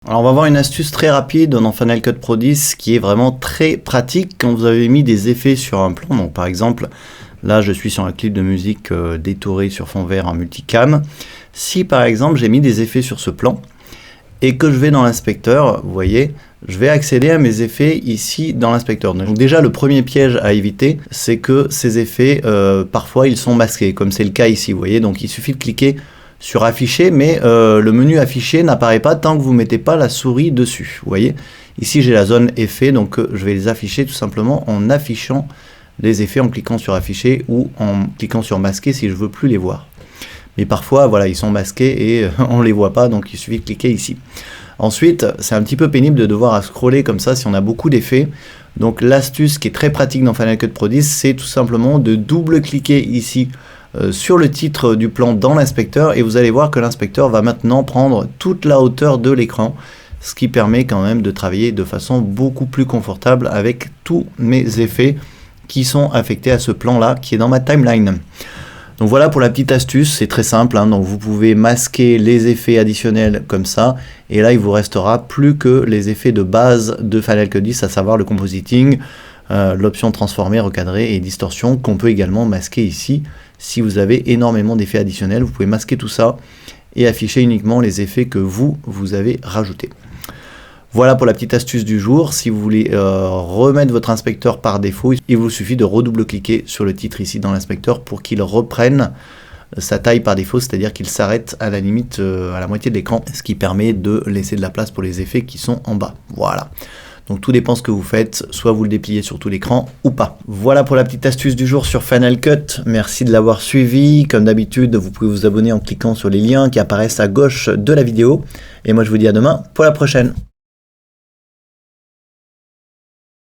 Alors on va voir une astuce très rapide dans Final Cut Pro 10 qui est vraiment très pratique quand vous avez mis des effets sur un plan. Donc par exemple, là je suis sur un clip de musique détouré sur fond vert en multicam. Si par exemple j'ai mis des effets sur ce plan et que je vais dans l'inspecteur, vous voyez, je vais accéder à mes effets ici dans l'inspecteur. Donc déjà le premier piège à éviter, c'est que ces effets, parfois ils sont masqués, comme c'est le cas ici, vous voyez. Donc il suffit de cliquer sur afficher, mais le menu afficher n'apparaît pas tant que vous ne mettez pas la souris dessus. Vous voyez, ici j'ai la zone effet, donc je vais les afficher tout simplement en affichant les effets, en cliquant sur afficher ou en cliquant sur masquer si je veux plus les voir. Mais parfois, voilà, ils sont masqués et on les voit pas, donc il suffit de cliquer ici. Ensuite, c'est un petit peu pénible de devoir scroller comme ça si on a beaucoup d'effets. Donc l'astuce qui est très pratique dans Final Cut Pro 10, c'est tout simplement de double-cliquer ici sur le titre du plan dans l'inspecteur et vous allez voir que l'inspecteur va maintenant prendre toute la hauteur de l'écran, ce qui permet quand même de travailler de façon beaucoup plus confortable avec tous mes effets qui sont affectés à ce plan là qui est dans ma timeline. Donc voilà pour la petite astuce, c'est très simple, hein. Donc vous pouvez masquer les effets additionnels comme ça, et là il vous restera plus que les effets de base de Final Cut 10, à savoir le compositing, l'option transformer, recadrer et distorsion, qu'on peut également masquer ici. Si vous avez énormément d'effets additionnels, vous pouvez masquer tout ça et afficher uniquement les effets que vous avez rajoutés. Voilà pour la petite astuce du jour. Si vous voulez remettre votre inspecteur par défaut, il vous suffit de redouble-cliquer sur le titre ici dans l'inspecteur pour qu'il reprenne sa taille par défaut, c'est-à-dire qu'il s'arrête à la limite à la moitié de l'écran, ce qui permet de laisser de la place pour les effets qui sont en bas. Voilà. Donc tout dépend ce que vous faites, soit vous le dépliez sur tout l'écran ou pas. Voilà pour la petite astuce du jour sur Final Cut. Merci de l'avoir suivi. Comme d'habitude, vous pouvez vous abonner en cliquant sur les liens qui apparaissent à gauche de la vidéo. Et moi je vous dis à demain pour la prochaine.